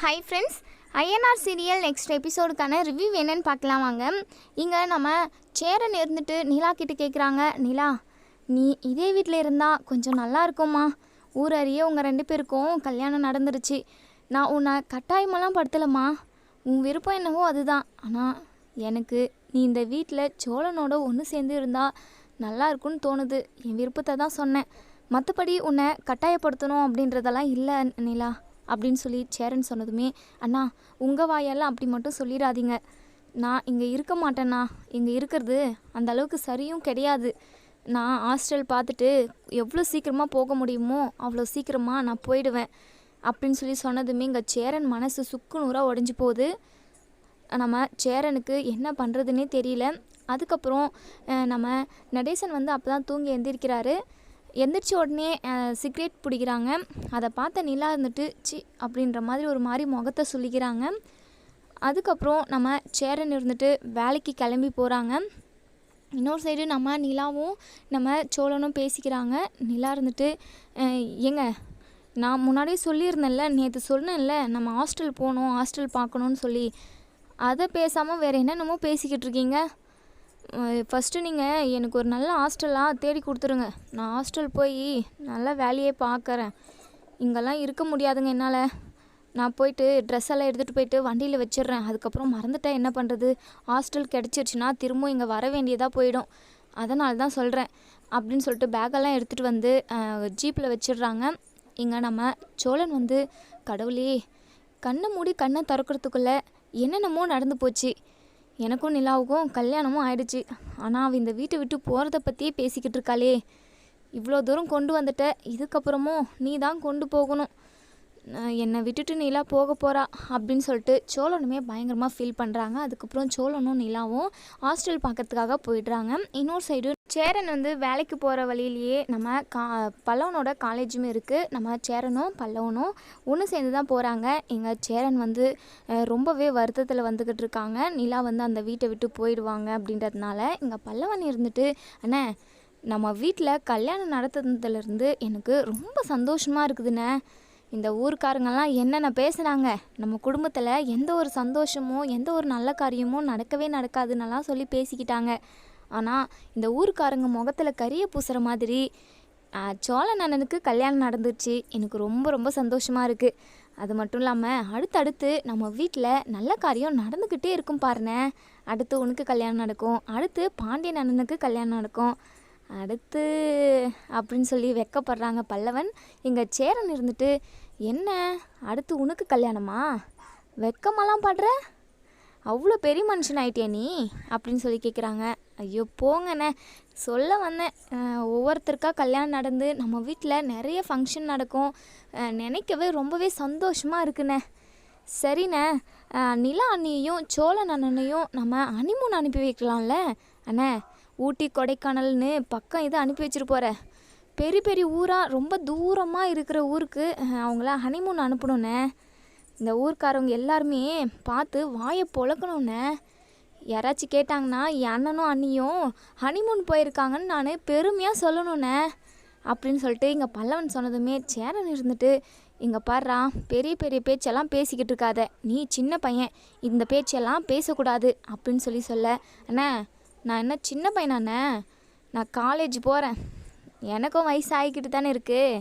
Hi friends, INR serial next எபிசோடுக்கான review என்னன்னு பார்க்கலாம் வாங்க. இங்கே நம்ம சேரன் இருந்துட்டு நிலா கிட்ட கேட்குறாங்க. நிலா, நீ இதே வீட்டில் இருந்தால் கொஞ்சம் நல்லா இருக்கும்மா. ஊர் அறிய உங்கள் 2 பேருக்கும் கல்யாணம் நடந்துருச்சு. நான் உன்னை கட்டாயமெல்லாம் படுத்தலைம்மா. உன் விருப்பம் என்னவோ அதுதான். ஆனால் எனக்கு நீ இந்த வீட்டில் சோழனோட ஒன்று சேர்ந்து இருந்தால் நல்லா இருக்குன்னு தோணுது. என் விருப்பத்தை தான் சொன்னேன். மற்றபடி உன்னை கட்டாயப்படுத்தணும் அப்படின்றதெல்லாம் இல்லை நிலா அப்படின்னு சொல்லி சேரன் சொன்னதுமே, அண்ணா உங்கள் வாயெல்லாம் அப்படி மட்டும் சொல்லிடாதீங்க. நான் இங்கே இருக்க மாட்டேண்ணா. இங்கே இருக்கிறது அந்த அளவுக்கு சரியும் கிடையாது. நான் ஹாஸ்டல் பார்த்துட்டு எவ்வளோ சீக்கிரமாக போக முடியுமோ அவ்வளோ சீக்கிரமாக நான் போயிடுவேன் அப்படின்னு சொல்லி சொன்னதுமே இங்கே சேரன் மனசு சுக்கு நூறாக உடஞ்சி போகுது. நம்ம சேரனுக்கு என்ன பண்ணுறதுன்னே தெரியல. அதுக்கப்புறம் நம்ம நடேசன் வந்து அப்போ தான் தூங்கி எந்திரிக்கிறாரு. எந்திரிச்ச உடனே சிகரெட் பிடிக்கிறாங்க. அதை பார்த்த நிலா இருந்துட்டு சி அப்படின்ற மாதிரி ஒரு மாதிரி முகத்தை சொல்லிக்கிறாங்க. அதுக்கப்புறம் நம்ம சேரன் இருந்துட்டு வேலைக்கு கிளம்பி போகிறாங்க. இன்னொரு சைடு நம்ம நிலாவும் நம்ம சோழனும் பேசிக்கிறாங்க. நிலா இருந்துட்டு, ஏங்க நான் முன்னாடியே சொல்லியிருந்தேன்ல, நேற்று சொன்னேன்ல நம்ம ஹாஸ்டல் போகணும், ஹாஸ்டல் பார்க்கணுன்னு சொல்லி, அதை பேசாமல் வேறு என்னென்னமோ பேசிக்கிட்டு இருக்கீங்க. ஃபஸ்ட்டு நீங்கள் எனக்கு ஒரு நல்ல ஹாஸ்டலாக தேடி கொடுத்துருங்க. நான் ஹாஸ்டல் போய் நல்ல வேலையே பார்க்குறேன். இங்கெல்லாம் இருக்க முடியாதுங்க என்னால். நான் போயிட்டு ட்ரெஸ் எல்லாம் எடுத்துகிட்டு போயிட்டு வண்டியில் வச்சிடுறேன். அதுக்கப்புறம் மறந்துட்டேன் என்ன பண்ணுறது. ஹாஸ்டல் கிடச்சிருச்சுன்னா திரும்ப இங்கே வர வேண்டியதாக போயிடும். அதனால தான் சொல்கிறேன் அப்படின்னு சொல்லிட்டு பேக்கெல்லாம் எடுத்துகிட்டு வந்து ஜீப்பில் வச்சிடுறாங்க. இங்கே நம்ம சோழன் வந்து, கடவுளே, கண்ணை மூடி கண்ணை திறக்கிறதுக்குள்ளே என்னென்னமோ நடந்து போச்சு. எனக்கும் நிலாவுக்கும் கல்யாணமும் ஆயிடுச்சு. ஆனால் அவள் இந்த வீட்டை விட்டு போகிறத பற்றியே பேசிக்கிட்டு இருக்காளே. இவ்வளோ தூரம் கொண்டு வந்துட்ட, இதுக்கப்புறமும் நீ தான் கொண்டு போகணும். என்னை விட்டுட்டு நிலா போக போகிறா அப்படின்னு சொல்லிட்டு சோழனுமே பயங்கரமாக ஃபீல் பண்ணுறாங்க. அதுக்கப்புறம் சோழனும் நிலாவும் ஹாஸ்டல் பார்க்கறதுக்காக போயிடுறாங்க. இன்னொரு சைடு சேரன் வந்து வேலைக்கு போகிற வழியிலேயே நம்ம பல்லவனோட காலேஜுமே இருக்குது. நம்ம சேரனும் பல்லவனும் ஒன்று சேர்ந்து தான் போகிறாங்க. எங்கள் சேரன் வந்து ரொம்பவே வருத்தத்தில் வந்துக்கிட்டு இருக்காங்க. நிலா வந்து அந்த வீட்டை விட்டு போயிடுவாங்க அப்படின்றதுனால. இங்கே பல்லவன் இருந்துட்டு, அண்ணே நம்ம வீட்டில் கல்யாணம் நடத்துனதுலேருந்து எனக்கு ரொம்ப சந்தோஷமாக இருக்குதுண்ணே. இந்த ஊருக்காரங்கெல்லாம் என்னென்ன பேசுகிறாங்க, நம்ம குடும்பத்தில் எந்த ஒரு சந்தோஷமோ எந்த ஒரு நல்ல காரியமோ நடக்கவே நடக்காதுன்னெல்லாம் சொல்லி பேசிக்கிட்டாங்க. ஆனால் இந்த ஊருக்காரங்க முகத்தில் கரிய பூசுகிற மாதிரி சோழன் அண்ணனுக்கு கல்யாணம் நடந்துச்சு. எனக்கு ரொம்ப ரொம்ப சந்தோஷமாக இருக்குது. அது மட்டும் இல்லாமல் அடுத்தடுத்து நம்ம வீட்டில் நல்ல காரியம் நடந்துக்கிட்டே இருக்கும் பாருண்ணே. அடுத்து உனக்கு கல்யாணம் நடக்கும், அடுத்து பாண்டியன் அண்ணனுக்கு கல்யாணம் நடக்கும், அடுத்து அப்படின்னு சொல்லி வெக்கப்படுறாங்க பல்லவன். எங்கள் சேரன் இருந்துட்டு, என்ன அடுத்து உனக்கு கல்யாணமா, வெக்கமெல்லாம் படுற, அவ்வளோ பெரிய மனுஷன் ஆயிட்டியா நீ அப்படின்னு சொல்லி கேட்குறாங்க. ஐயோ போங்கண்ணே, சொல்ல வந்தேன். ஒவ்வொருத்தருக்கா கல்யாணம் நடந்து நம்ம வீட்டில் நிறைய ஃபங்க்ஷன் நடக்கும். நினைக்கவே ரொம்பவே சந்தோஷமாக இருக்குண்ணே. சரிண்ணே, நிலா அண்ணியையும் சோழன் அண்ணனையும் நம்ம ஹனிமூன் அனுப்பி வைக்கலாம்ல அண்ணே. ஊட்டி கொடைக்கானல்னு பக்கம் இதை அனுப்பி வச்சுட்டு போகிற பெரிய பெரிய ஊராக ரொம்ப தூரமாக இருக்கிற ஊருக்கு அவங்கள ஹனிமூன் அனுப்பணுண்ணே. இந்த ஊர்க்காரவங்க எல்லாருமே பார்த்து வாயை பொழக்கணுண்ணே. யாராச்சும் கேட்டாங்கன்னா என் அண்ணனும் அண்ணியும் ஹனிமூன் போயிருக்காங்கன்னு நான் பெருமையாக சொல்லணுண்ணே அப்படின்னு சொல்லிட்டு இங்கே பல்லவன் சொன்னதுமே சேரன் இருந்துட்டு, இங்கே பாடுறா, பெரிய பெரிய பேச்செல்லாம் பேசிக்கிட்டு இருக்காத, நீ சின்ன பையன், இந்த பேச்செல்லாம் பேசக்கூடாது அப்படின்னு சொல்ல, அண்ணே நான் என்ன சின்ன பையனாண்ணே, நான் காலேஜ் போகிறேன், எனக்கும் வயசு ஆகிக்கிட்டு தானே இருக்குது.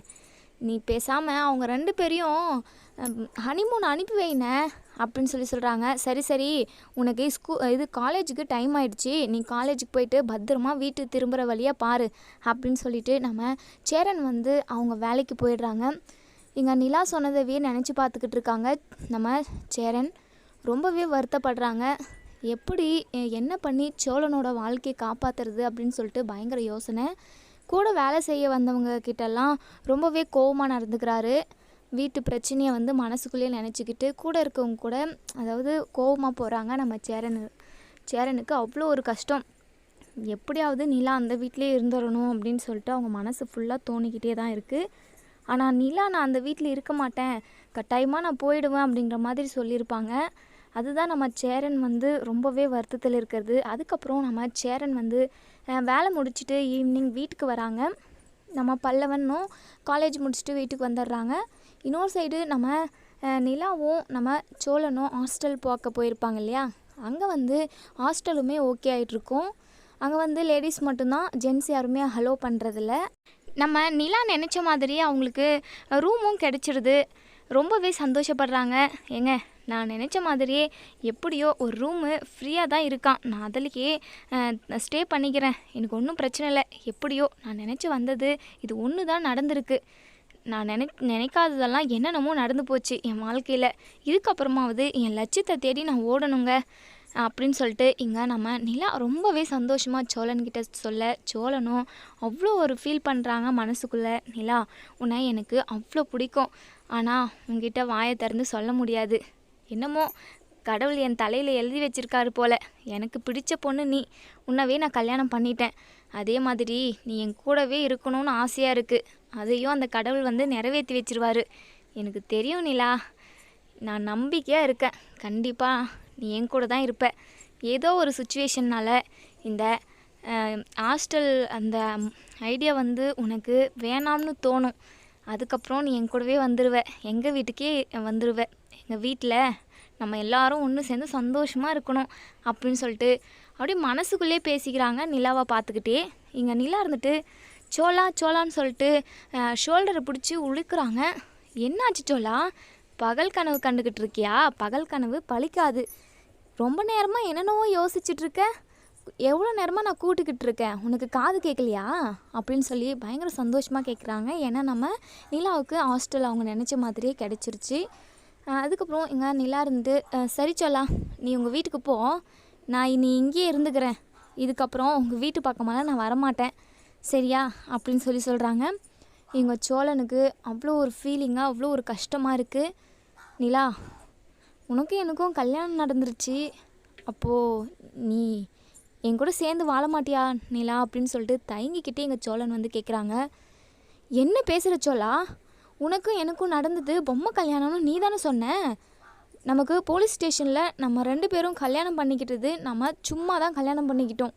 நீ பேசாமல் அவங்க 2 பேரையும் ஹனிமூன் அனுப்பி வைண்ணே அப்படின்னு சொல்கிறாங்க. சரி சரி, உனக்கு இது காலேஜுக்கு டைம் ஆகிடுச்சி, நீ காலேஜுக்கு போயிட்டு பத்திரமா வீட்டுக்கு திரும்புகிற வழியாக பாரு அப்படின்னு சொல்லிட்டு நம்ம சேரன் வந்து அவங்க வேலைக்கு போயிடுறாங்க. இங்கே நிலா சொன்னதவே நினச்சி பார்த்துக்கிட்டு இருக்காங்க நம்ம சேரன். ரொம்பவே வருத்தப்படுறாங்க. எப்படி என்ன பண்ணி சோழனோட வாழ்க்கையை காப்பாற்றுறது அப்படின்னு சொல்லிட்டு பயங்கர யோசனை. கூட வேலை செய்ய வந்தவங்க கிட்டெல்லாம் ரொம்பவே கோவமாக நடந்துக்கிறாரு. வீட்டு பிரச்சனையை வந்து மனசுக்குள்ளேயே நினச்சிக்கிட்டு கூட இருக்கவங்க கூட அதாவது கோவமாக போகிறாங்க. நம்ம சேரனுக்கு அவ்வளோ ஒரு கஷ்டம். எப்படியாவது நிலா அந்த வீட்டிலே இருந்துடணும் அப்படின்னு சொல்லிட்டு அவங்க மனசு ஃபுல்லாக தோணிக்கிட்டே தான் இருக்குது. ஆனால் நிலா நான் அந்த வீட்டில் இருக்க மாட்டேன், கட்டாயமாக நான் போயிடுவேன் அப்படிங்கிற மாதிரி சொல்லியிருப்பாங்க. அதுதான் நம்ம சேரன் வந்து ரொம்பவே வருத்தத்தில் இருக்கிறது. அதுக்கப்புறம் நம்ம சேரன் வந்து வேலை முடிச்சுட்டு ஈவினிங் வீட்டுக்கு வராங்க. நம்ம பல்லவனும் காலேஜ் முடிச்சுட்டு வீட்டுக்கு வந்துடுறாங்க. இன்னொரு சைடு நம்ம நிலாவும் நம்ம சோழனும் ஹாஸ்டல் பார்க்க போயிருப்பாங்க இல்லையா, அங்கே வந்து ஹாஸ்டலுமே ஓகே ஆகிட்ருக்கோம். அங்கே வந்து லேடிஸ் மட்டும்தான், ஜென்ட்ஸ் யாருமே ஹலோ பண்ணுறதில்ல. நம்ம நிலா நினச்ச மாதிரியே அவங்களுக்கு ரூமும் கிடச்சிருது. ரொம்பவே சந்தோஷப்படுறாங்க. ஏங்க, நான் நினச்ச மாதிரியே எப்படியோ ஒரு ரூமு ஃப்ரீயாக தான் இருக்கான், நான் அதிலேயே ஸ்டே பண்ணிக்கிறேன், எனக்கு ஒன்றும் பிரச்சனை இல்லை. எப்படியோ நான் நினச்சி வந்தது இது ஒன்று தான் நடந்திருக்கு. நான் நினைக்காததெல்லாம் என்னென்னமோ நடந்து போச்சு என் வாழ்க்கையில். இதுக்கப்புறமாவது என் லட்சியத்தை தேடி நான் ஓடணுங்க அப்படின்னு சொல்லிட்டு இங்கே நம்ம நிலா ரொம்பவே சந்தோஷமாக சோழன்கிட்ட சொல்ல, சோழனும் அவ்வளோ ஒரு ஃபீல் பண்ணுறாங்க மனசுக்குள்ளே. நிலா, உன்னை எனக்கு அவ்வளோ பிடிக்கும், ஆனால் உங்ககிட்ட வாயை திறந்து சொல்ல முடியாது. என்னமோ கடவுள் என் தலையில் எழுதி வச்சிருக்காரு போல, எனக்கு பிடிச்ச பொண்ணு நீ, உன்னவே நான் கல்யாணம் பண்ணிட்டேன். அதே மாதிரி நீ என் கூடவே இருக்கணும்னு ஆசையாக இருக்குது. அதையும் அந்த கடவுள் வந்து நிறைவேற்றி வச்சிருவாரு. எனக்கு தெரியும் நிலா, நான் நம்பிக்கையாக இருக்கேன். கண்டிப்பாக நீ என் கூட தான் இருப்ப. ஏதோ ஒரு சுச்சுவேஷன்னால் இந்த ஹாஸ்டல் அந்த ஐடியா வந்து உனக்கு வேணாம்னு தோணும். அதுக்கப்புறம் நீ என் கூடவே வந்துடுவ, எங்கள் வீட்டுக்கே வந்துடுவ. எங்கள் வீட்டில் நம்ம எல்லாரும் ஒன்று சேர்ந்து சந்தோஷமாக இருக்கணும் அப்படின்னு சொல்லிட்டு அப்படியே மனசுக்குள்ளே பேசிக்கிறாங்க நிலாவை பார்த்துக்கிட்டே. இங்கே நிலா இருந்துட்டு சோலான்னு சொல்லிட்டு ஷோல்டரை பிடிச்சி உழுக்கிறாங்க. என்னாச்சு சோலா, பகல் கனவு கண்டுக்கிட்டு இருக்கியா? பகல் கனவு பழிக்காது. ரொம்ப நேரமாக என்னென்னவோ யோசிச்சுட்ருக்க. எவ்வளோ நேரமாக நான் கூட்டுக்கிட்டு இருக்கேன், உனக்கு காது கேட்கலையா அப்படின்னு சொல்லி பயங்கர சந்தோஷமாக கேட்குறாங்க. ஏன்னா நம்ம நிலாவுக்கு ஹாஸ்டல் அவங்க நினச்ச மாதிரியே கிடச்சிருச்சு. அதுக்கப்புறம் இங்கே நிலா இருந்து, சரி சோலா, நீ உங்கள் வீட்டுக்கு போ, நான் இனி இங்கேயே இருந்துக்கிறேன். இதுக்கப்புறம் உங்கள் வீட்டு பக்கமெல்லாம் நான் வரமாட்டேன், சரியா அப்படின்னு சொல்கிறாங்க. இவங்க சோழனுக்கு அவ்வளோ ஒரு ஃபீலிங்காக, அவ்வளோ ஒரு கஷ்டமாக இருக்குது. நிலா, உனக்கும் எனக்கும் கல்யாணம் நடந்துருச்சு, அப்போது நீ என் கூட சேர்ந்து வாழ மாட்டியா நிலா அப்படின்னு சொல்லிட்டு தயங்கிக்கிட்டே எங்கள் சோழன் வந்து கேட்குறாங்க. என்ன பேசுகிற சோலா, உனக்கும் எனக்கும் நடந்தது பொம்மை கல்யாணம்னு நீ தானே சொன்ன. நமக்கு போலீஸ் ஸ்டேஷனில் நம்ம 2 பேரும் கல்யாணம் பண்ணிக்கிட்டது நம்ம சும்மா தான் கல்யாணம் பண்ணிக்கிட்டோம்.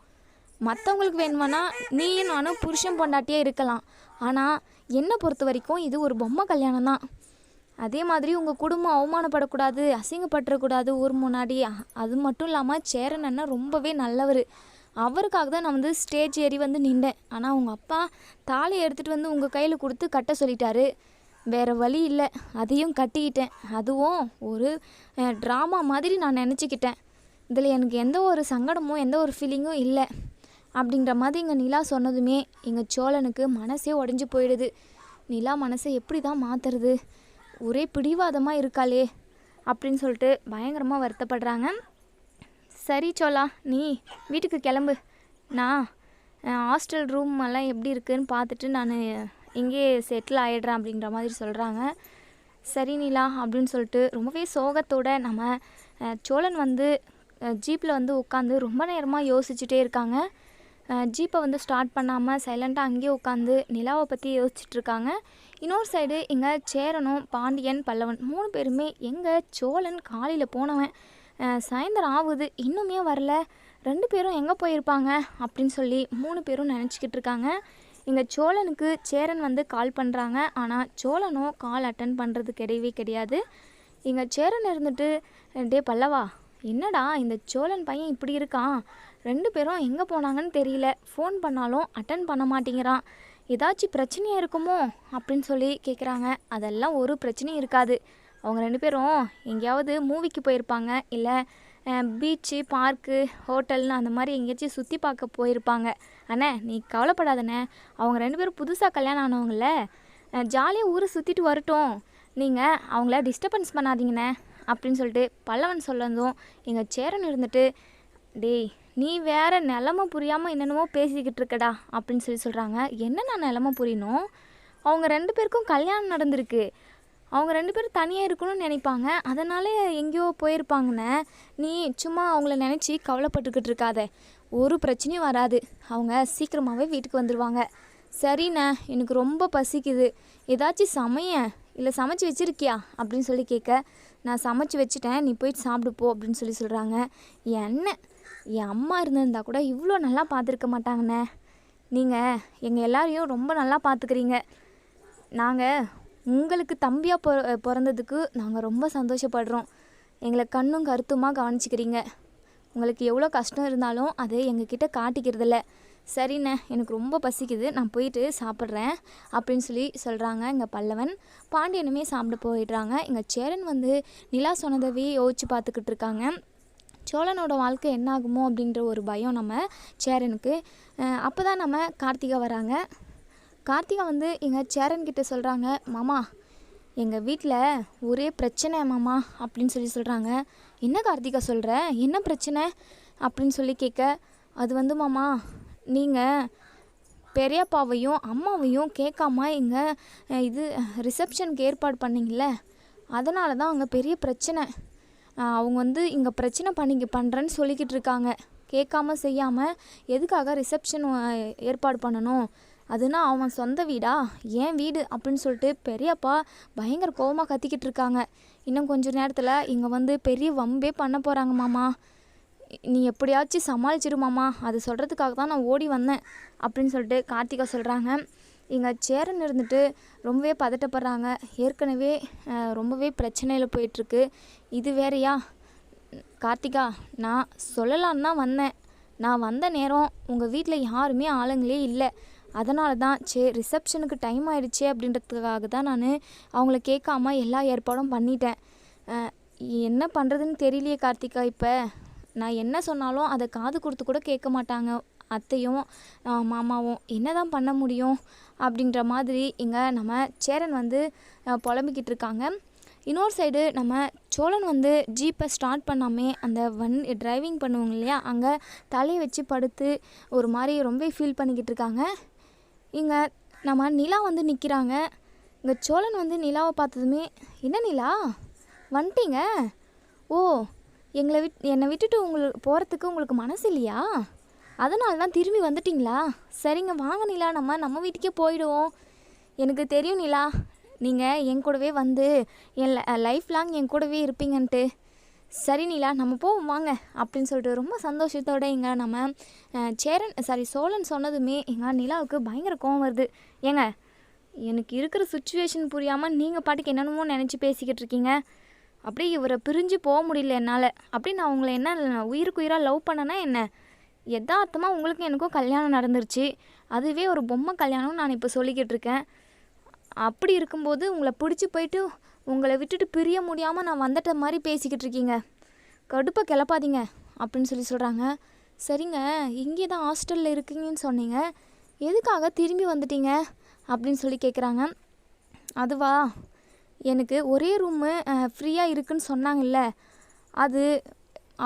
மற்றவங்களுக்கு வேணுமானா நீயும் நானும் புருஷன் பொண்டாட்டியே இருக்கலாம், ஆனால் என்னை பொறுத்த வரைக்கும் இது ஒரு பொம்மை கல்யாணம் தான். அதே மாதிரி உங்கள் குடும்பம் அவமானப்படக்கூடாது, அசிங்கப்பட்டுறக்கூடாது ஊர் முன்னாடி. அது மட்டும் இல்லாமல் சேரன் அண்ணன் ரொம்பவே நல்லவர், அவருக்காக தான் நான் வந்து ஸ்டேஜ் ஏறி வந்து நின்றேன். ஆனால் உங்கள் அப்பா தாலியை எடுத்துகிட்டு வந்து உங்கள் கையில் கொடுத்து கட்ட சொல்லிட்டாரு. வேறு வழி இல்லை, அதையும் கட்டிக்கிட்டேன். அதுவும் ஒரு ட்ராமா மாதிரி நான் நினச்சிக்கிட்டேன். இதில் எனக்கு எந்த ஒரு சங்கடமும் எந்த ஒரு ஃபீலிங்கும் இல்லை அப்படிங்கிற மாதிரி இங்கே நிலா சொன்னதுமே எங்கள் சோழனுக்கு மனசே உடஞ்சி போயிடுது. நிலா மனசை எப்படி தான் மாற்றுறது, ஒரே பிடிவாதமாக இருக்காளே அப்படின்னு சொல்லிட்டு பயங்கரமாக வருத்தப்படுறாங்க. சரி சோலா, நீ வீட்டுக்கு கிளம்பு, நான் ஹாஸ்டல் ரூம் எல்லாம் எப்படி இருக்குதுன்னு பார்த்துட்டு நான் இங்கே செட்டில் ஆகிடுறேன் அப்படின்ற மாதிரி சொல்கிறாங்க. சரி நிலா அப்படின்னு சொல்லிட்டு ரொம்பவே சோகத்தோடு நம்ம சோழன் வந்து ஜீப்பில் வந்து உட்காந்து ரொம்ப நேரமாக யோசிச்சுட்டே இருக்காங்க. ஜீப்பை வந்து ஸ்டார்ட் பண்ணாமல் சைலண்ட்டாக அங்கேயே உட்காந்து நிலாவை பற்றி யோசிச்சுட்ருக்காங்க. இன்னொரு சைடு இங்கே சேரனும் பாண்டியன் பல்லவன் 3 பேருமே எங்கே சோழன் காலையில் போனவன் சாயந்தரம் ஆகுது இன்னுமே வரல, 2 பேரும் எங்கே போயிருப்பாங்க அப்படின்னு சொல்லி 3 பேரும் நினச்சிக்கிட்டு இருக்காங்க. இங்கே சோழனுக்கு சேரன் வந்து கால் பண்ணுறாங்க, ஆனால் சோழனும் கால் அட்டன் பண்ணுறது கிடையாது. இங்கே சேரன் இருந்துட்டு, டே பல்லவா, என்னடா இந்த சோழன் பையன் இப்படி இருக்கான், 2 பேரும் எங்கே போனாங்கன்னு தெரியல, ஃபோன் பண்ணாலும் அட்டன் பண்ண மாட்டேங்கிறான், ஏதாச்சும் பிரச்சனையாக இருக்குமோ அப்படின்னு சொல்லி கேட்குறாங்க. அதெல்லாம் ஒரு பிரச்சனையும் இருக்காது, அவங்க 2 பேரும் எங்கேயாவது மூவிக்கு போயிருப்பாங்க, இல்லை பீச்சு பார்க்கு ஹோட்டல்னு அந்த மாதிரி எங்கேயாச்சும் சுற்றி பார்க்க போயிருப்பாங்க. அண்ணே நீ கவலைப்படாதண்ணே, அவங்க 2 பேரும் புதுசாக கல்யாணம் ஆனவங்கள, ஜாலியாக ஊரை சுற்றிட்டு வரட்டும், நீங்கள் அவங்கள டிஸ்டர்பன்ஸ் பண்ணாதீங்கண்ணே அப்படின்னு சொல்லிட்டு பல்லவன் சொல்லதும் எங்கள் சேரன் இருந்துட்டு, டேய் நீ வேறு நிலமை புரியாமல் என்னென்னமோ பேசிக்கிட்டு இருக்கடா அப்படின்னு சொல்கிறாங்க. என்ன நான் நிலமை புரியணும், அவங்க 2 பேருக்கும் கல்யாணம் நடந்திருக்கு, அவங்க 2 பேரும் தனியாக இருக்கணும்னு நினைப்பாங்க, அதனால எங்கேயோ போயிருப்பாங்கண்ணே, நீ சும்மா அவங்கள நினச்சி கவலைப்பட்டுக்கிட்டு இருக்காத, ஒரு பிரச்சனையும் வராது, அவங்க சீக்கிரமாகவே வீட்டுக்கு வந்துடுவாங்க. சரிண்ணே எனக்கு ரொம்ப பசிக்குது, ஏதாச்சும் சமைய இல்லை சமைச்சி வச்சுருக்கியா அப்படின்னு சொல்லி கேட்க, நான் சமைச்சி வச்சுட்டேன், நீ போயிட்டு சாப்பிடுப்போ அப்படின்னு சொல்கிறாங்க. என் அம்மா இருந்திருந்தா கூட இவ்வளோ நல்லா பார்த்துருக்க மாட்டாங்கண்ணே, நீங்கள் எங்கள் எல்லாரையும் ரொம்ப நல்லா பார்த்துக்கிறீங்க, நாங்கள் உங்களுக்கு தம்பியாக பிறந்ததுக்கு நாங்கள் ரொம்ப சந்தோஷப்படுறோம். எங்களை கண்ணும் கருத்துமாக கவனிச்சிக்கிறீங்க. உங்களுக்கு எவ்வளோ கஷ்டம் இருந்தாலும் அதை எங்ககிட்ட காட்டிக்கிறதில்ல. சரிண்ணே, எனக்கு ரொம்ப பசிக்குது, நான் போயிட்டு சாப்பிட்றேன் அப்படின்னு சொல்கிறாங்க எங்கள் பல்லவன். பாண்டியனுமே சாப்பிட போயிடுறாங்க. எங்கள் சேரன் வந்து நிலா சொன்னதவே யோசிச்சு பார்த்துக்கிட்டு இருக்காங்க. சோழனோட வாழ்க்கை என்ன ஆகுமோ அப்படின்ற ஒரு பயம் நம்ம சேரனுக்கு. அப்போ தான் நம்ம கார்த்திகா வராங்க. கார்த்திகா வந்து எங்கள் சேரன்கிட்ட சொல்கிறாங்க, மாமா எங்கள் வீட்டில் ஒரே பிரச்சனை மாமா அப்படின்னு சொல்கிறாங்க. என்ன கார்த்திகா சொல்கிற, என்ன பிரச்சனை அப்படின்னு கேட்க, அது வந்து மாமா நீங்கள் பெரியப்பாவையும் அம்மாவையும் கேட்காம எங்கள் இது ரிசப்ஷனுக்கு ஏற்பாடு பண்ணிங்கள, அதனால தான் அங்கே பெரிய பிரச்சனை. அவங்க வந்து இங்கே பிரச்சனை பண்ணுறேன்னு சொல்லிக்கிட்டு இருக்காங்க. கேட்காம செய்யாமல் எதுக்காக ரிசப்ஷன் ஏற்பாடு பண்ணணும், அதுனா அவன் சொந்த வீடா, ஏன் வீடு அப்படின்னு சொல்லிட்டு பெரியப்பா பயங்கர கோவமாக கத்திக்கிட்டு இருக்காங்க. இன்னும் கொஞ்சம் நேரத்தில் இங்கே வந்து பெரிய வம்பே பண்ண போகிறாங்க மாமா, நீ எப்படியாச்சும் சமாளிச்சிரு மாமா, அது சொல்கிறதுக்காக தான் நான் ஓடி வந்தேன் அப்படின்னு சொல்லிட்டு கார்த்திகா சொல்கிறாங்க. இங்கே சேரன் இருந்துட்டு ரொம்பவே பதட்டப்படுறாங்க. ஏற்கனவே ரொம்பவே பிரச்சனையில் போயிட்டுருக்கு, இது வேறையா? கார்த்திகா, நான் சொல்லலான்னு தான் வந்தேன். நான் வந்த நேரம் உங்கள் வீட்டில் யாருமே ஆளுங்களே இல்லை, அதனால தான் ரிசப்ஷனுக்கு டைம் ஆகிடுச்சே அப்படின்றதுக்காக தான் நான் அவங்கள கேட்காம எல்லா ஏற்பாடும் பண்ணிட்டேன். என்ன பண்ணுறதுன்னு தெரியலையே கார்த்திகா, இப்போ நான் என்ன சொன்னாலும் அதை காது கொடுத்து கூட கேட்க மாட்டாங்க அத்தையும் மாமாவும், என்ன தான் பண்ண முடியும் அப்படின்ற மாதிரி இங்கே நம்ம சேரன் வந்து புலம்பிக்கிட்டு இருக்காங்க. இன்னொரு சைடு நம்ம சோழன் வந்து ஜீப்பை ஸ்டார்ட் பண்ணாமே அந்த டிரைவிங் பண்ணுவாங்க இல்லையா, அங்கே தலையை வச்சு படுத்து ஒரு மாதிரி ரொம்ப ஃபீல் பண்ணிக்கிட்டு இருக்காங்க. இங்கே நம்ம நிலா வந்து நிற்கிறாங்க. இங்கே சோழன் வந்து நிலாவை பார்த்ததுமே, என்ன நிலா வந்துட்டீங்க, ஓ என்னை விட்டுட்டு உங்களுக்கு போகிறதுக்கு உங்களுக்கு மனசு இல்லையா, அதனால தான் திரும்பி வந்துட்டிங்களா, சரிங்க வாங்க நிலா, நம்ம வீட்டுக்கே போயிடுவோம். எனக்கு தெரியும் நிலா, நீங்கள் என் கூடவே வந்து என் லைஃப் லாங் என் கூடவே இருப்பீங்கன்ட்டு. சரி நிலா, நம்ம போவோம் வாங்க அப்படின்னு சொல்லிட்டு ரொம்ப சந்தோஷத்தோடு இங்கே நம்ம சோழன் சொன்னதுமே எங்கள் நிலாவுக்கு பயங்கர கோவம் வருது. ஏங்க, எனக்கு இருக்கிற சுச்சுவேஷன் புரியாமல் நீங்கள் பாட்டுக்கு என்னென்னமோ நினச்சி பேசிக்கிட்டு இருக்கீங்க. அப்படியே இவரை பிரிஞ்சு போக முடியல என்னால். அப்படி நான் உங்களை என்ன உயிருக்கு உயிராக லவ் பண்ணனா என்ன? யதார்த்தமாக உங்களுக்கும் எனக்கும் கல்யாணம் நடந்துருச்சு, அதுவே ஒரு பொம்மை கல்யாணம் நான் இப்போ சொல்லிக்கிட்டு இருக்கேன். அப்படி இருக்கும்போது உங்களை பிடிச்சி போயிட்டு உங்களை விட்டுட்டு பிரிய முடியாமல் நான் வந்துட்ட மாதிரி பேசிக்கிட்டு இருக்கீங்க, கடுப்பாக கிளப்பாதீங்க அப்படின்னு சொல்கிறாங்க. சரிங்க, இங்கே தான் ஹாஸ்டலில் இருக்கீங்கன்னு சொன்னீங்க, எதுக்காக திரும்பி வந்துட்டீங்க அப்படின்னு கேட்குறாங்க. அதுவா, எனக்கு ஒரே ரூமு ஃப்ரீயாக இருக்குன்னு சொன்னாங்கல்ல, அது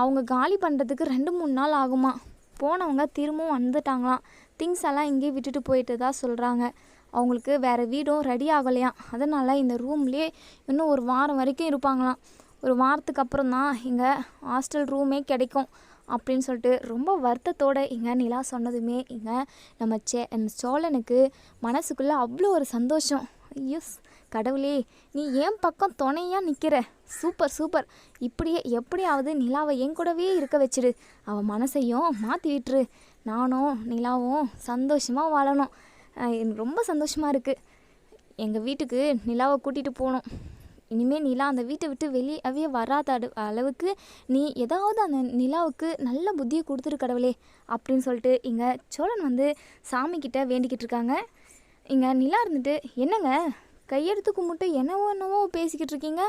அவங்க காலி பண்ணுறதுக்கு 2-3 நாள் ஆகுமா. போனவங்க திரும்பவும் வந்துட்டாங்களாம், திங்ஸ் எல்லாம் இங்கேயே விட்டுட்டு போயிட்டு தான் சொல்கிறாங்க. அவங்களுக்கு வேறு வீடும் ரெடி ஆகலையாம், அதனால் இந்த ரூம்லேயே இன்னும் ஒரு வாரம் வரைக்கும் இருப்பாங்களாம். ஒரு வாரத்துக்கு அப்புறம் தான் இங்கே ஹாஸ்டல் ரூமே கிடைக்கும் அப்படின்னு சொல்லிட்டு ரொம்ப வருத்தத்தோடு இங்கே நிலா சொன்னதுமே இங்கே நம்ம சோழனுக்கு மனசுக்குள்ளே அவ்வளோ ஒரு சந்தோஷம். ஐயோஸ் கடவுளே, நீ ஏன் பக்கம் துணையாக நிற்கிற, சூப்பர் சூப்பர், இப்படியே எப்படியாவது நிலாவை என் கூடவே இருக்க வச்சிடு, அவள் மனசையும் மாற்றி விட்டுரு, நானும் நிலாவும் சந்தோஷமாக வாழணும். எனக்கு ரொம்ப சந்தோஷமாக இருக்குது. எங்கள் வீட்டுக்கு நிலாவை கூட்டிகிட்டு போகணும். இனிமேல் நிலா அந்த வீட்டை விட்டு வெளியே வராத அளவுக்கு நீ ஏதாவது அந்த நிலாவுக்கு நல்ல புத்தியை கொடுத்துரு கடவுளே அப்படின்னு சொல்லிட்டு இங்கே சோழன் வந்து சாமிக்கிட்ட வேண்டிக்கிட்டு இருக்காங்க. இங்கே நிலா இருந்துட்டு, என்னங்க கையெடுத்து கும்பிட்டு என்னவோ பேசிக்கிட்டு இருக்கீங்க,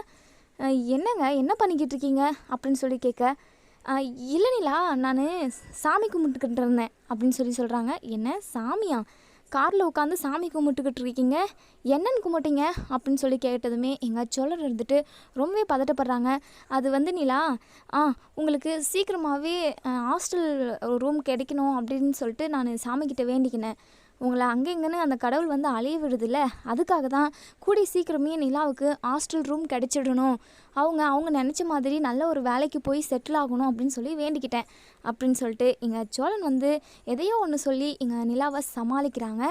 என்னங்க என்ன பண்ணிக்கிட்டு இருக்கீங்க அப்படின்னு கேட்க, இல்லை நிலா, நான் சாமி கும்பிட்டுக்கிட்டு இருந்தேன் அப்படின்னு சொல்கிறாங்க. என்ன சாமியா, காரில் உட்காந்து சாமி கும்பிட்டுக்கிட்டு இருக்கீங்க, என்னன்னு கும்பிட்டீங்க அப்படின்னு கேட்டதுமே எங்கள் சோழர் இருந்துட்டு ரொம்பவே பதட்டப்படுறாங்க. அது வந்து நிலா, உங்களுக்கு சீக்கிரமாகவே ஹாஸ்டல் ரூம் கிடைக்கணும் அப்படின்னு சொல்லிட்டு நான் சாமிக்கிட்ட வேண்டிக்கினேன். உங்களை அங்கெங்கன்னு அந்த கடவுள் வந்து அலைய விடுதில்ல, அதுக்காக தான் கூடி சீக்கிரமே நிலாவுக்கு ஹாஸ்டல் ரூம் கிடைச்சிடணும், அவங்க நினச்ச மாதிரி நல்ல ஒரு வேலைக்கு போய் செட்டில் ஆகணும் அப்படின்னு வேண்டிக்கிட்டேன் அப்படின்னு சொல்லிட்டு இங்கே சோழன் வந்து எதையோ ஒன்று சொல்லி இங்கே நிலாவை சமாளிக்கிறாங்க.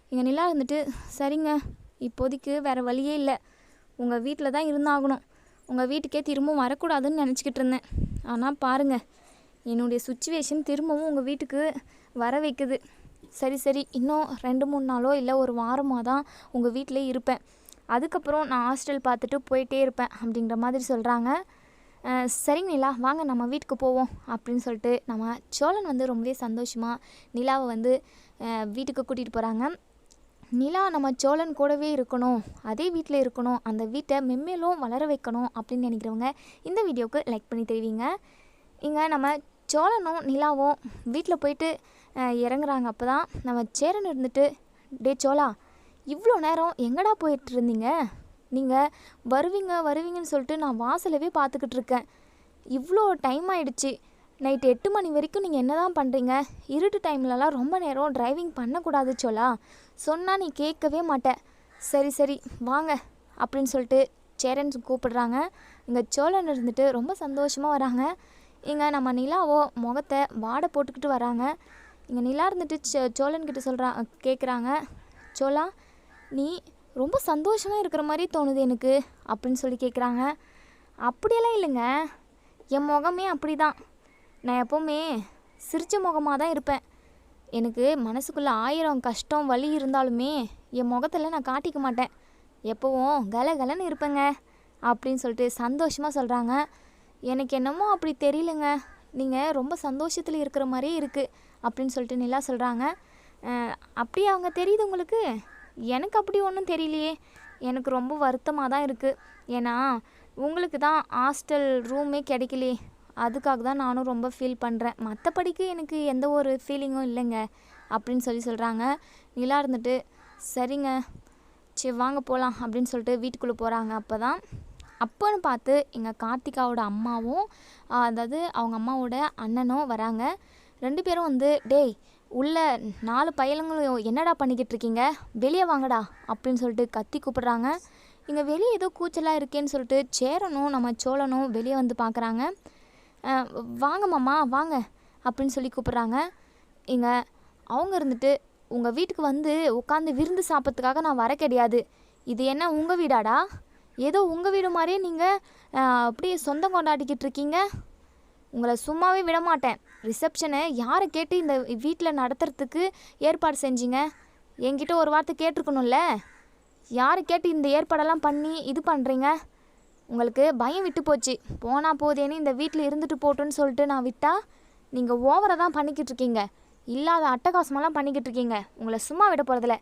இங்கே நிலா இருந்துட்டு, சரிங்க, இப்போதைக்கு வேறு வழியே இல்லை, உங்கள் வீட்டில் தான் இருந்தாகணும், உங்கள் வீட்டுக்கே திரும்பவும் வரக்கூடாதுன்னு நினச்சிக்கிட்டு இருந்தேன். ஆனால் பாருங்கள், என்னுடைய சுச்சுவேஷன் திரும்பவும் உங்கள் வீட்டுக்கு வர வைக்குது. சரி இன்னும் 2-3 நாளோ இல்லை ஒரு வாரமாக தான் உங்கள் வீட்டிலே இருப்பேன். அதுக்கப்புறம் நான் ஹாஸ்டல் பார்த்துட்டு போயிட்டே இருப்பேன் அப்படிங்கிற மாதிரி சொல்கிறாங்க. சரிங்க நிலா, வாங்க நம்ம வீட்டுக்கு போவோம் அப்படின்னு சொல்லிட்டு நம்ம சோழன் வந்து ரொம்பவே சந்தோஷமாக நிலாவை வந்து வீட்டுக்கு கூட்டிகிட்டு போகிறாங்க. நிலா நம்ம சோழன் கூடவே இருக்கணும், அதே வீட்டில் இருக்கணும், அந்த வீட்டை மென்மேலும் வளர வைக்கணும் அப்படின்னு நினைக்கிறவங்க இந்த வீடியோவுக்கு லைக் பண்ணி தெரிவிங்க. இங்கே நம்ம சோழனும் நிலாவும் வீட்டில் போயிட்டு இறங்குறாங்க. அப்போ தான் நம்ம சேரன் இருந்துட்டு, டே சோழா, இவ்வளோ நேரம் எங்கடா போயிட்டு இருந்தீங்க? நீங்கள் வருவீங்கன்னு சொல்லிட்டு நான் வாசலவே பார்த்துக்கிட்டு இருக்கேன். இவ்வளோ டைம் ஆகிடுச்சு, நைட்டு 8 மணி வரைக்கும் நீங்கள் என்ன தான் பண்ணுறீங்க? இருட்டு டைம்லலாம் ரொம்ப நேரம் டிரைவிங் பண்ணக்கூடாது சோழா, சொன்னால் நீ கேட்கவே மாட்டேன். சரி வாங்க அப்படின்னு சொல்லிட்டு சேரன் கூப்பிடுறாங்க. இங்கே சோழன் இருந்துட்டு ரொம்ப சந்தோஷமாக வராங்க. இங்கே நம்ம நிலாவோ முகத்தை வாடை போட்டுக்கிட்டு வராங்க. இங்கே நிலா இருந்துட்டு சோழன்கிட்ட கேட்குறாங்க, சோழா நீ ரொம்ப சந்தோஷமாக இருக்கிற மாதிரி தோணுது எனக்கு அப்படின்னு சொல்லி கேட்குறாங்க. அப்படியெல்லாம் இல்லைங்க, என் முகமே அப்படி தான். நான் எப்போவுமே சிரித்த முகமாக தான் இருப்பேன். எனக்கு மனசுக்குள்ளே 1000 கஷ்டம் வலி இருந்தாலுமே என் முகத்தில் நான் காட்டிக்க மாட்டேன். எப்போவும் கலகலன்னு இருப்பேங்க அப்படின்னு சொல்லிட்டு சந்தோஷமாக சொல்கிறாங்க. எனக்கு என்னமோ அப்படி தெரியலங்க, நீங்கள் ரொம்ப சந்தோஷத்தில் இருக்கிற மாதிரியே இருக்குது அப்படின்னு சொல்லிட்டு நிலா சொல்கிறாங்க. அப்படியே அவங்க தெரியுது உங்களுக்கு? எனக்கு அப்படி ஒன்றும் தெரியலையே, எனக்கு ரொம்ப வருத்தமாக தான் இருக்குது. ஏன்னா உங்களுக்கு தான் ஹாஸ்டல் ரூமே கிடைக்கலையே, அதுக்காக தான் நானும் ரொம்ப ஃபீல் பண்ணுறேன். மற்றபடிக்கு எனக்கு எந்த ஒரு ஃபீலிங்கும் இல்லைங்க அப்படின்னு சொல்கிறாங்க. நிலா இருந்துட்டு, சரிங்க சரி வாங்க போகலாம் அப்படின்னு சொல்லிட்டு வீட்டுக்குள்ளே போகிறாங்க. அப்போன்னு பார்த்து எங்கள் கார்த்திகாவோட அம்மாவும் அதாவது அவங்க அம்மாவோட அண்ணனும் வராங்க. 2 பேரும் வந்து, டேய் உள்ள 4 பயலுங்களும் என்னடா பண்ணிக்கிட்டு இருக்கீங்க, வெளியே வாங்கடா அப்படின்னு சொல்லிட்டு கத்தி கூப்பிடுறாங்க. இங்கே வெளியே ஏதோ கூச்சலாக இருக்கேன்னு சொல்லிட்டு சேரனும் நம்ம சோழனும் வெளியே வந்து பார்க்குறாங்க. வாங்க மாமா வாங்க அப்படின்னு சொல்லி கூப்பிட்றாங்க. இங்கே அவங்க இருந்துட்டு, உங்கள் வீட்டுக்கு வந்து உட்காந்து விருந்து சாப்பிட்றதுக்காக நான் வர கிடையாது. இது என்ன உங்கள் வீடாடா? ஏதோ உங்கள் வீடு மாதிரியே நீங்கள் அப்படியே சொந்தம் கொண்டாடிக்கிட்டு இருக்கீங்க. உங்களை சும்மாவே விட மாட்டேன். ரிசப்ஷனை யாரை கேட்டு இந்த வீட்டில் நடத்துறதுக்கு ஏற்பாடு செஞ்சீங்க? என்கிட்ட ஒரு வார்த்தை கேட்டிருக்கணும்ல. யாரை கேட்டு இந்த ஏற்பாடெல்லாம் பண்ணி இது பண்ணுறீங்க? உங்களுக்கு பயம் விட்டு போச்சு. போனால் போதேன்னு இந்த வீட்டில் இருந்துட்டு போட்டுன்னு சொல்லிட்டு நான் விட்டால் நீங்கள் ஓவராக தான் பண்ணிக்கிட்டு இருக்கீங்க. இல்லாத அட்டகாசமெல்லாம் பண்ணிக்கிட்டு இருக்கீங்க. உங்களை சும்மா விட போகிறதில்ல.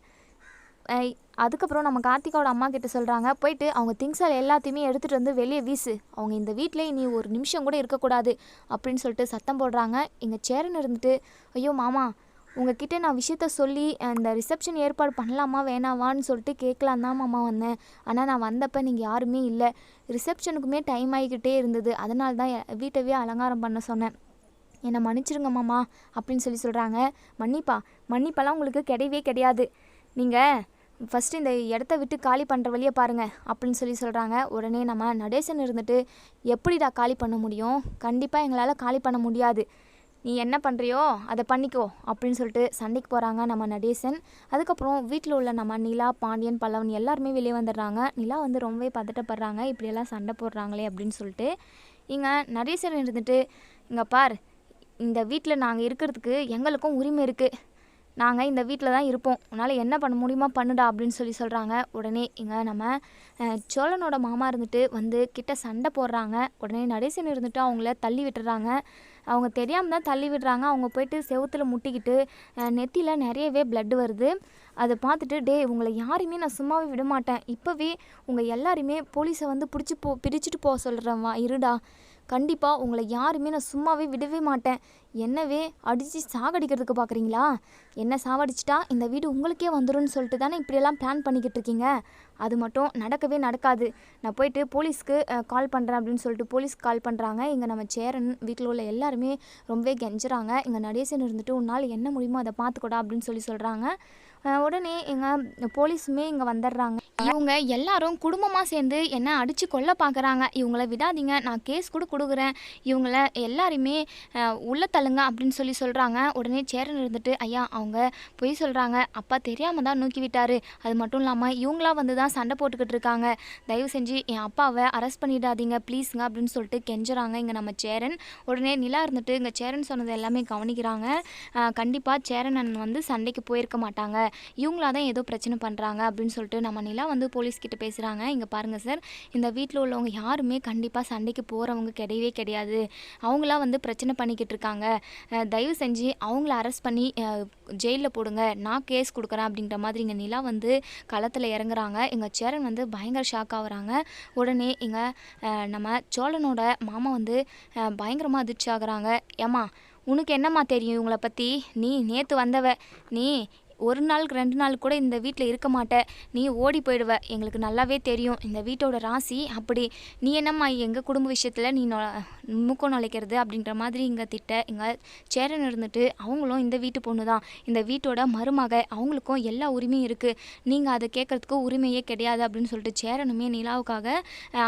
அதுக்கப்புறம் நம்ம கார்த்திகாவோட அம்மா கிட்ட சொல்கிறாங்க, போயிட்டு அவங்க திங்ஸால் எல்லாத்தையுமே எடுத்துகிட்டு வந்து வெளியே வீசு. அவங்க இந்த வீட்டில் இனி ஒரு நிமிஷம் கூட இருக்கக்கூடாது அப்படின்னு சொல்லிட்டு சத்தம் போடுறாங்க. எங்கள் சேரன் இருந்துட்டு, ஐயோ மாமா, உங்ககிட்ட நான் விஷயத்த சொல்லி அந்த ரிசப்ஷன் ஏற்பாடு பண்ணலாமா வேணாவான்னு சொல்லிட்டு கேட்கலாம் தான் மாமா வந்தேன். ஆனால் நான் வந்தப்போ நீங்கள் யாருமே இல்லை. ரிசப்ஷனுக்குமே டைம் ஆகிக்கிட்டே இருந்தது. அதனால தான் வீட்டவே அலங்காரம் பண்ண சொன்னேன். என்னை மன்னிச்சிருங்க மாமா அப்படின்னு சொல்கிறாங்க. மன்னிப்பெல்லாம் உங்களுக்கு கிடையவே கிடையாது. நீங்கள் ஃபஸ்ட்டு இந்த இடத்த விட்டு காலி பண்ணுற வழியை பாருங்கள் அப்படின்னு சொல்கிறாங்க. உடனே நம்ம நடேசன் இருந்துட்டு, எப்படிடா காலி பண்ண முடியும்? கண்டிப்பாக எங்களால் காலி பண்ண முடியாது. நீ என்ன பண்ணுறியோ அதை பண்ணிக்கோ அப்படின்னு சொல்லிட்டு சண்டைக்கு போகிறாங்க நம்ம நடேசன். அதுக்கப்புறம் வீட்டில் உள்ள நம்ம நிலா, பாண்டியன், பல்லவன் எல்லாருமே வெளியே வந்துடுறாங்க. நிலா வந்து ரொம்பவே பதட்டப்படுறாங்க, இப்படியெல்லாம் சண்டை போடுறாங்களே அப்படின்னு சொல்லிட்டு. இங்கே நடேசன் இருந்துட்டு, இங்கே பார், இந்த வீட்டில் நாங்கள் இருக்கிறதுக்கு எங்களுக்கும் உரிமை இருக்குது. நாங்கள் இந்த வீட்டில் தான் இருப்போம். உன்னால் என்ன பண்ண முடியுமா பண்ணுடா அப்படின்னு சொல்கிறாங்க. உடனே இங்கே நம்ம சோழனோட மாமா இருந்துட்டு வந்து கிட்ட சண்டை போடுறாங்க. உடனே நடேசன் இருந்துட்டு அவங்கள தள்ளி விட்டுறாங்க. அவங்க தெரியாமல் தான் தள்ளி விடுறாங்க. அவங்க போயிட்டு செவுத்தில் முட்டிக்கிட்டு நெத்தியில் நிறையவே பிளட் வருது. அதை பார்த்துட்டு, டே உங்களை யாரையுமே நான் சும்மாவே விட மாட்டேன். இப்போவே உங்கள் எல்லாருமே போலீஸை வந்து பிடிச்சிட்டு போக சொல்கிறேன், வா இருடா. கண்டிப்பாக உங்களை யாருமே நான் சும்மாவே விடவே மாட்டேன். என்னவே அடித்து சாகடிக்கிறதுக்கு பார்க்குறீங்களா? என்ன சாவடிச்சிட்டா இந்த வீடு உங்களுக்கே வந்துடும் சொல்லிட்டு தானே இப்படியெல்லாம் பிளான் பண்ணிக்கிட்டு இருக்கீங்க. அது மட்டும் நடக்கவே நடக்காது. நான் போயிட்டு போலீஸ்க்கு கால் பண்ணுறேன் அப்படின்னு சொல்லிட்டு போலீஸ்க்கு கால் பண்ணுறாங்க. இங்கே நம்ம சேரன் வீட்டில் உள்ள எல்லாருமே ரொம்பவே கெஞ்சுறாங்க. இங்கே நடேசன் இருந்துட்டு, உன்னால் என்ன முடியுமோ அதை பார்த்துக்கூடா அப்படின்னு சொல்கிறாங்க. உடனே எங்கள் போலீஸுமே இங்கே வந்துடுறாங்க. இவங்க எல்லாரும் குடும்பமாக சேர்ந்து என்னை அடித்து கொல்ல பார்க்குறாங்க. இவங்கள விடாதீங்க, நான் கேஸ் கூட கொடுக்குறேன். இவங்கள எல்லாருமே உள்ள தள்ளுங்க அப்படின்னு சொல்கிறாங்க. உடனே சேரன் இருந்துட்டு, ஐயா அவங்க பொய் சொல்கிறாங்க, அப்பா தெரியாமல் தான் நூக்கி விட்டார். அது மட்டும் இல்லாமல் இவங்களா வந்து தான் சண்டை போட்டுக்கிட்டு இருக்காங்க. தயவு செஞ்சு என் அப்பாவை அரெஸ்ட் பண்ணிடாதீங்க ப்ளீஸுங்க அப்படின்னு சொல்லிட்டு கெஞ்சுறாங்க இங்கே நம்ம சேரன். உடனே நிலா இருந்துட்டு இங்கே சேரன் சொன்னது எல்லாமே கவனிக்கிறாங்க. கண்டிப்பாக சேரன் அண்ணன் வந்து சண்டைக்கு போயிருக்க மாட்டாங்க, இவங்களா தான் ஏதோ பிரச்சனை பண்ணுறாங்க அப்படின்னு சொல்லிட்டு நம்ம நிலா நிலா வந்து போலீஸ்கிட்ட பேசுகிறாங்க. இங்கே பாருங்கள் சார், இந்த வீட்டில் உள்ளவங்க யாருமே கண்டிப்பாக சண்டைக்கு போகிறவங்க கிடையவே கிடையாது. அவங்களா வந்து பிரச்சனை பண்ணிக்கிட்டு இருக்காங்க. தயவு செஞ்சு அவங்கள அரெஸ்ட் பண்ணி ஜெயிலில் போடுங்க, நான் கேஸ் கொடுக்குறேன் அப்படின்ற மாதிரி இங்கே நிலா வந்து களத்தில் இறங்குறாங்க. எங்கள் சேரன் வந்து பயங்கர ஷாக் ஆகுறாங்க. உடனே இங்கே நம்ம சோழனோட மாமா வந்து பயங்கரமாக அதிர்ச்சி ஆகுறாங்க. ஏம்மா, உனக்கு என்னம்மா தெரியும் இவங்கள பற்றி? நீ நேற்று வந்தவ, நீ ஒரு நாள் 2 நாள் கூட இந்த வீட்டில் இருக்க மாட்ட, நீ ஓடி போயிடுவ. எங்களுக்கு நல்லாவே தெரியும் இந்த வீட்டோட ராசி அப்படி. நீ என்னம்மா எங்கள் குடும்ப விஷயத்தில் நீ மூக்கம் நுழைக்கிறது அப்படின்ற மாதிரி இங்கே இங்கே சேரன் இருந்துட்டு, அவங்களும் இந்த வீட்டு பொண்ணு தான், இந்த வீட்டோட மருமக, அவங்களுக்கும் எல்லா உரிமையும் இருக்குது, நீங்கள் அதை கேட்குறதுக்கு உரிமையே கிடையாது அப்படின்னு சொல்லிட்டு சேரனுமே நிலாவுக்காக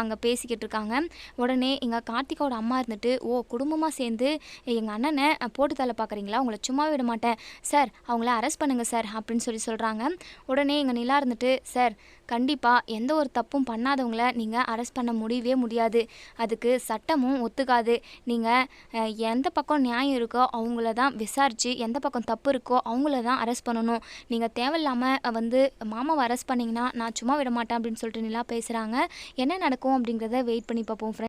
அங்கே பேசிக்கிட்டு இருக்காங்க. உடனே இங்கே கார்த்திகாவோட அம்மா இருந்துட்டு, ஓ குடும்பமாக சேர்ந்து எங்கள் அண்ணனை போட்டு தள்ள பார்க்குறீங்களா? உங்களை சும்மா விட மாட்டேன் சார், அவங்கள அரெஸ்ட் பண்ணுங்கள் சார் அப்படின்னு சொல்கிறாங்க. உடனே எங்கள் நிலா இருந்துட்டு, சார் கண்டிப்பாக எந்த ஒரு தப்பும் பண்ணாதவங்கள நீங்கள் அரெஸ்ட் பண்ண முடியவே முடியாது, அதுக்கு சட்டமும் ஒத்துக்காது. நீங்கள் எந்த பக்கம் நியாயம் இருக்கோ அவங்கள தான் விசாரித்து, எந்த பக்கம் தப்பு இருக்கோ அவங்கள தான் அரெஸ்ட் பண்ணணும். நீங்கள் தேவையில்லாமல் வந்து மாமாவை அரெஸ்ட் பண்ணிங்கன்னா நான் சும்மா விட மாட்டேன் அப்படின்னு சொல்லிட்டு நிலா பேசுகிறாங்க. என்ன நடக்கும் அப்படிங்கிறத வெயிட் பண்ணி பார்ப்போம் ஃப்ரெண்ட்ஸ்.